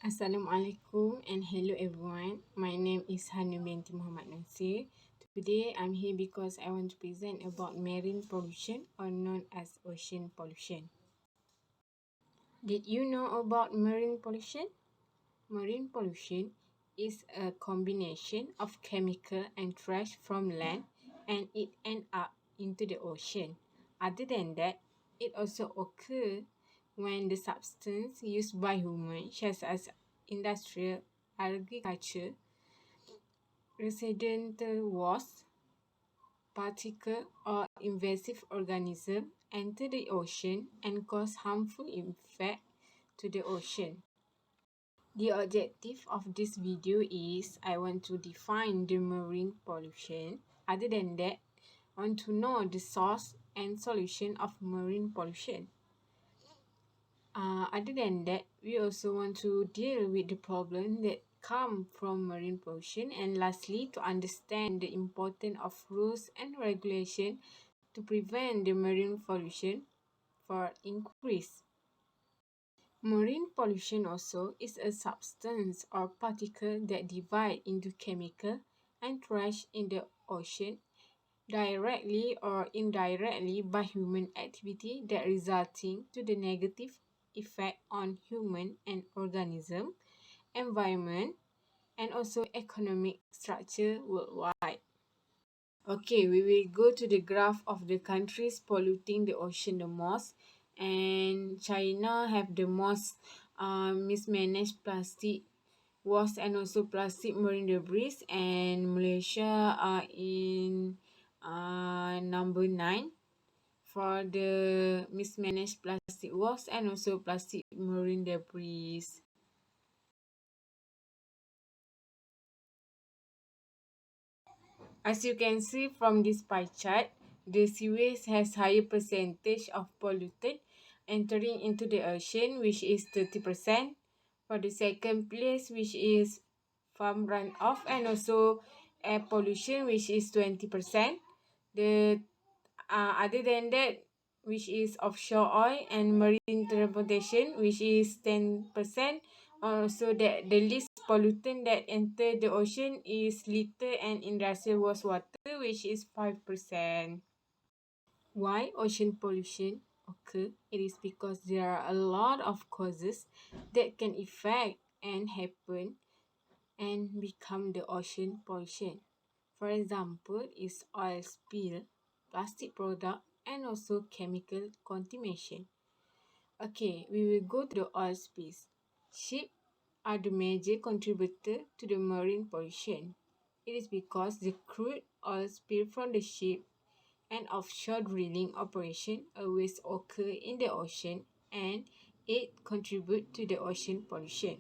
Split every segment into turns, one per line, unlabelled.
Assalamualaikum and hello everyone. My name is Hanu binti Muhammad Nasir. Today I'm here because I want to present about marine pollution or known as ocean pollution. Did you know about marine pollution? Marine pollution is a combination of chemical and trash from land and it ends up into the ocean. Other than that, it also occurs when the substance used by humans, such as industrial agriculture, residential waste, particle or invasive organism enter the ocean and cause harmful effect to the ocean. The objective of this video is I want to define the marine pollution. Other than that, I want to know the source and solution of marine pollution. Other than that, we also want to deal with the problem that come from marine pollution, and lastly, to understand the importance of rules and regulation to prevent the marine pollution for increase. Marine pollution also is a substance or particle that divide into chemical and trash in the ocean directly or indirectly by human activity that resulting to the negative effect on human and organism, environment, and also economic structure worldwide. Okay, we will go to the graph of the countries polluting the ocean the most. And China have the most mismanaged plastic waste and also plastic marine debris. And Malaysia are in number 9 for the mismanaged plastic waste and also plastic marine debris. As you can see from this pie chart, the sewage has higher percentage of polluted entering into the ocean, which is 30%. For the second place, which is farm runoff and also air pollution, which is 20%. The other than that, which is offshore oil and marine transportation, which is 10%. Also, the least pollutant that enter the ocean is litter and industrial wastewater, which is 5%. Why ocean pollution occur? It is because there are a lot of causes that can affect and happen and become the ocean pollution. For example, is oil spill, plastic product, and also chemical contamination. Okay, we will go to the oil spills. Ships are the major contributor to the marine pollution. It is because the crude oil spill from the ship and offshore drilling operation always occur in the ocean and it contribute to the ocean pollution.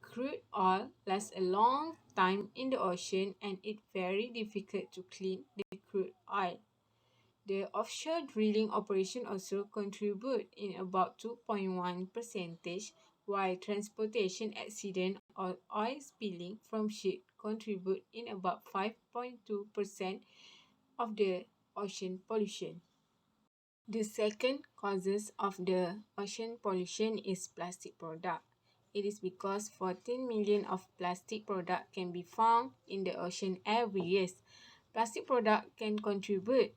Crude oil lasts a long time in the ocean and it's very difficult to clean the crude oil. The offshore drilling operation also contribute in about 2.1%, while transportation accident or oil spilling from ship contribute in about 5.2% of the ocean pollution. The second causes of the ocean pollution is plastic product. It is because 14 million of plastic product can be found in the ocean every year. Plastic product can contribute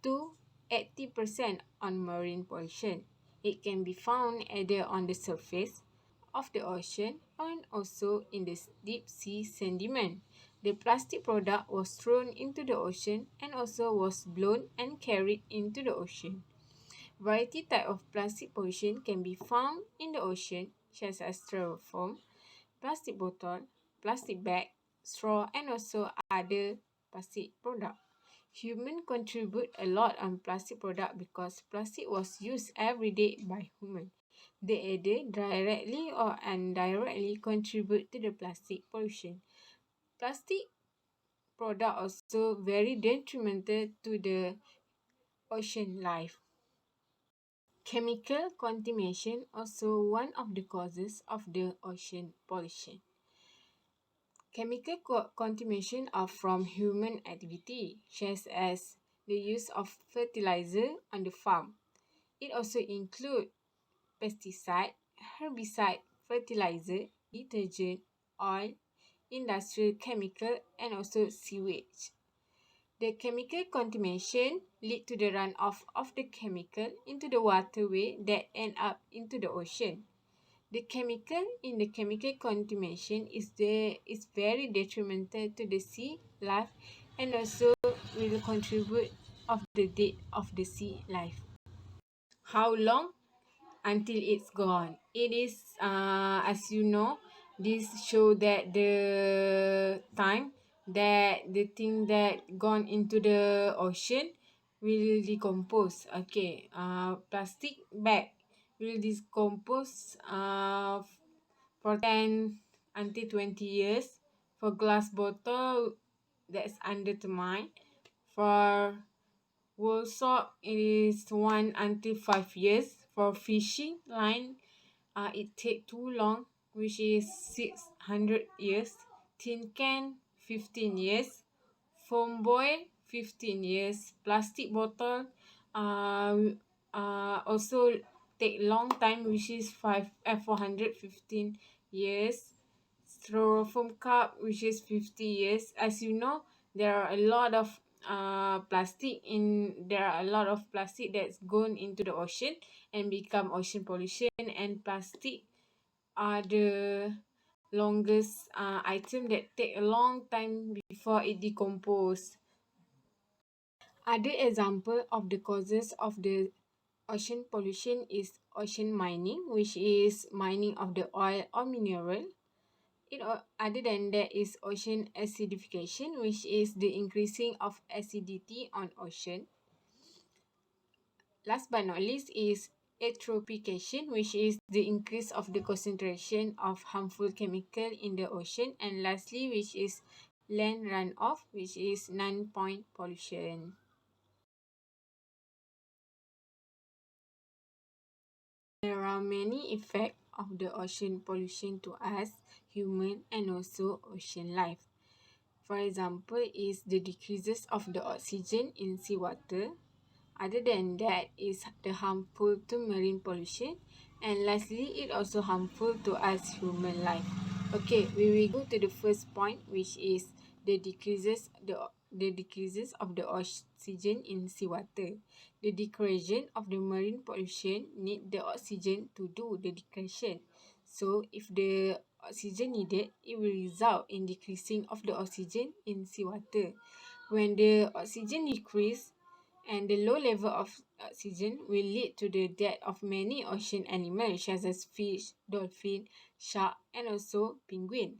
to 80% on marine pollution. It can be found either on the surface of the ocean and also in the deep sea sediment. The plastic product was thrown into the ocean and also was blown and carried into the ocean. Variety type of plastic pollution can be found in the ocean, such as styrofoam, plastic bottle, plastic bag, straw, and also other plastic product. Humans contribute a lot on plastic product because plastic was used every day by humans. They either directly or indirectly contribute to the plastic pollution. Plastic product also very detrimental to the ocean life. Chemical contamination also one of the causes of the ocean pollution. Chemical contamination are from human activity, such as the use of fertilizer on the farm. It also includes pesticide, herbicide, fertilizer, detergent, oil, industrial chemical, and also sewage. The chemical contamination lead to the runoff of the chemical into the waterway that end up into the ocean. The chemical in the chemical contamination is very detrimental to the sea life and also will contribute of the death of the sea life. How long until it's gone? It is as you know, this show that the time that the thing that gone into the ocean will decompose. Okay, plastic bag will decompose for 10 until 20 years. For glass bottle, that's undetermined. For wool sock, it is 1 until 5 years. For fishing line, it take too long, which is 600 years. Tin can, 15 years. Foam boil, 15 years. Plastic bottle, uh, also take long time, which is 415 years. Styrofoam cup, which is 50 years. As you know, there are a lot of there are a lot of plastic that's gone into the ocean and become ocean pollution, and plastic are the longest item that take a long time before it decompose. Other example of the causes of the ocean pollution is ocean mining, which is mining of the oil or mineral. Other than that is ocean acidification, which is the increasing of acidity on ocean. Last but not least is eutrophication, which is the increase of the concentration of harmful chemical in the ocean. And lastly, which is land runoff, which is non-point pollution. There are many effects of the ocean pollution to us, human, and also ocean life. For example, is the decreases of the oxygen in seawater. Other than that is the harmful to marine pollution, and lastly it also harmful to us human life. Okay, we will go to the first point, which is the decreases of the oxygen in seawater. The decrease of the marine pollution need the oxygen to do the decrease. So if the oxygen needed, it will result in decreasing of the oxygen in seawater. When the oxygen decrease, and the low level of oxygen will lead to the death of many ocean animals such as fish, dolphin, shark, and also penguin.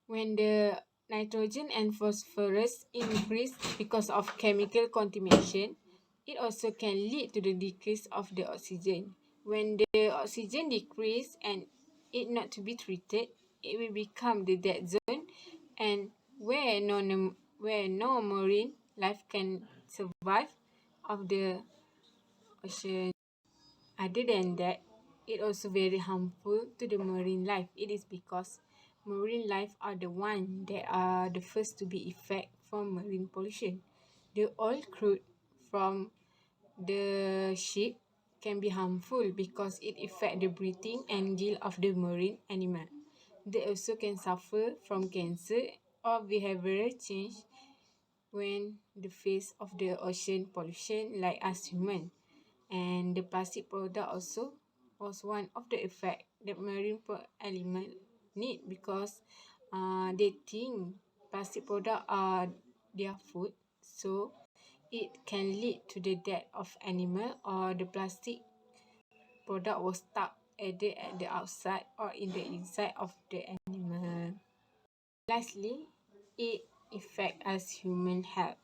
When the nitrogen and phosphorus increase because of chemical contamination, it also can lead to the decrease of the oxygen. When the oxygen decrease and it not to be treated, it will become the dead zone, and where no marine life can survive of the ocean. Other than that, it also very harmful to the marine life. It is because marine life are the one that are the first to be affected from marine pollution. The oil crude from the ship can be harmful because it affect the breathing and gill of the marine animal. They also can suffer from cancer or behavioral change when the face of the ocean pollution like us human. And the plastic product also was one of the effect that marine animal need, because they think plastic product are their food, so it can lead to the death of animal, or the plastic product was stuck either at the outside or in the inside of the animal. Lastly, it affect us human health.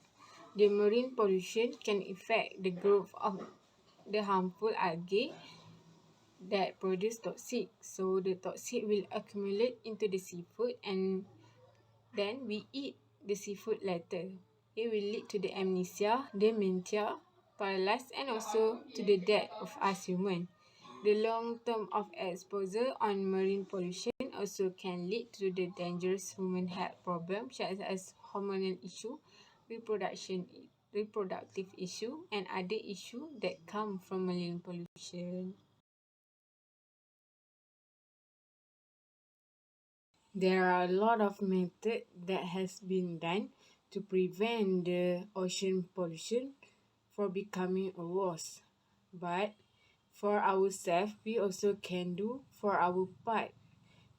The marine pollution can affect the growth of the harmful algae that produce toxic. So the toxic will accumulate into the seafood, and then we eat the seafood later. It will lead to the amnesia, dementia, paralysis, and also to the death of us human. The long term of exposure on marine pollution also can lead to the dangerous human health problems such as hormonal issue, reproductive issue, and other issue that come from marine pollution. There are a lot of methods that has been done to prevent the ocean pollution from becoming worse. But for ourselves, we also can do for our part,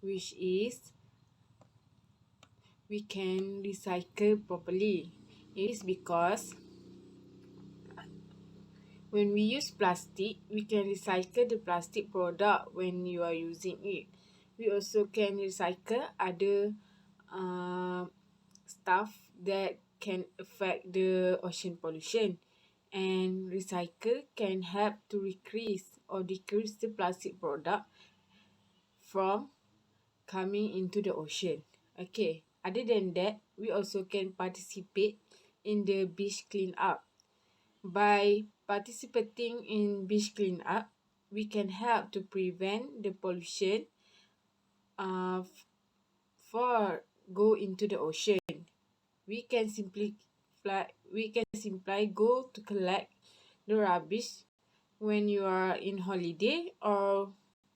which is we can recycle properly. It is because when we use plastic, we can recycle the plastic product when you are using it. We also can recycle other stuff that can affect the ocean pollution. And recycle can help to decrease or decrease the plastic product from coming into the ocean. Okay, other than that, we also can participate in the beach cleanup. By participating in beach cleanup, we can help to prevent the pollution uh, for go into the ocean. We can simply go to collect the rubbish when you are in holiday or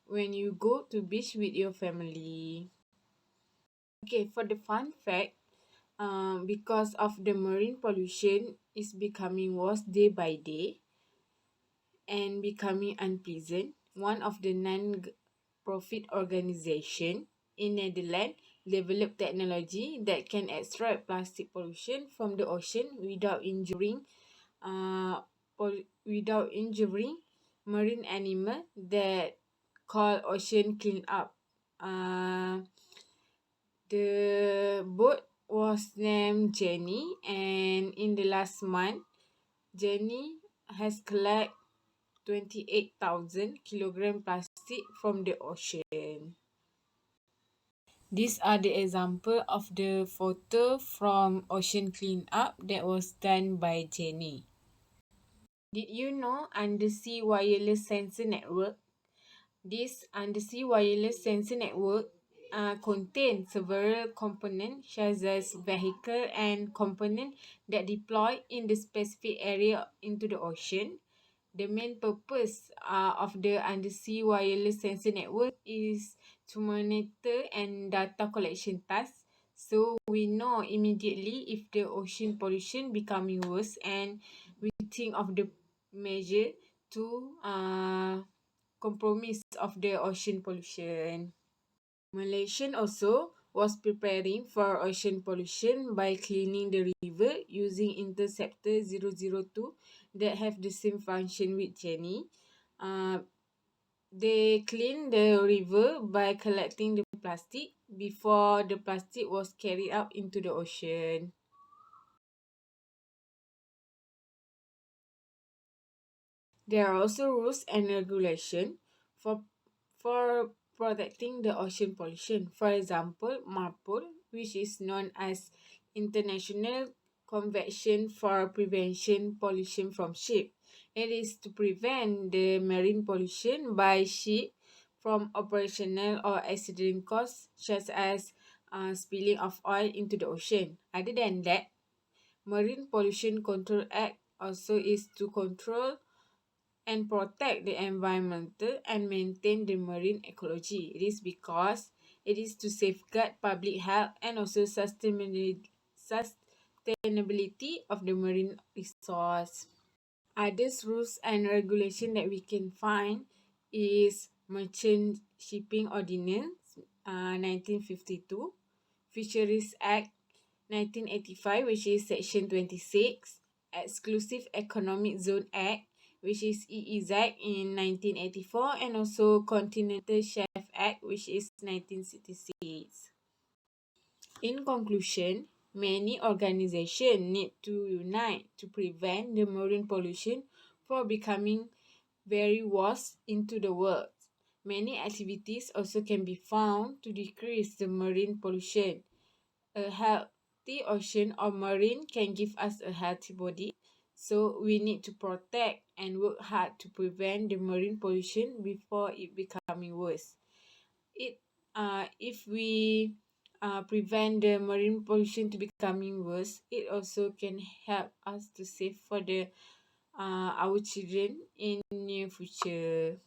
when you go to beach with your family. Okay, for the fun fact, because of the marine pollution is becoming worse day by day and becoming unpleasant, one of the non-profit organization in Netherlands developed technology that can extract plastic pollution from the ocean uh, without injuring marine animal that called ocean cleanup. The boat was named Jenny, and in the last month, Jenny has collected 28,000 kilogram plastic from the ocean. These are the example of the photo from ocean cleanup that was done by Jenny. Did you know undersea wireless sensor network? This undersea wireless sensor network contains several components such as vehicle and component that deploy in the specific area into the ocean. The main purpose of the undersea wireless sensor network is to monitor and data collection tasks, so we know immediately if the ocean pollution becoming worse, and we think of the measure to compromise of the ocean pollution. Malaysia also was preparing for ocean pollution by cleaning the river using Interceptor 002 that have the same function with Jenny. They cleaned the river by collecting the plastic before the plastic was carried out into the ocean. There are also rules and regulations for protecting the ocean pollution. For example, MARPOL, which is known as International Convention for Prevention Pollution from Ship. It is to prevent the marine pollution by ship from operational or accident causes such as spilling of oil into the ocean. Other than that, Marine Pollution Control Act also is to control and protect the environmental and maintain the marine ecology. It is because it is to safeguard public health and also sustainability of the marine resource. Other rules and regulation that we can find is Merchant Shipping Ordinance 1952, Fisheries Act 1985, which is Section 26, Exclusive Economic Zone Act, which is EEZ in 1984, and also Continental Shelf Act, which is 1966. In conclusion, many organizations need to unite to prevent the marine pollution from becoming very worse into the world. Many activities also can be found to decrease the marine pollution. A healthy ocean or marine can give us a healthy body. So we need to protect and work hard to prevent the marine pollution before it becoming worse. If we prevent the marine pollution to becoming worse, it also can help us to save for the our children in near future.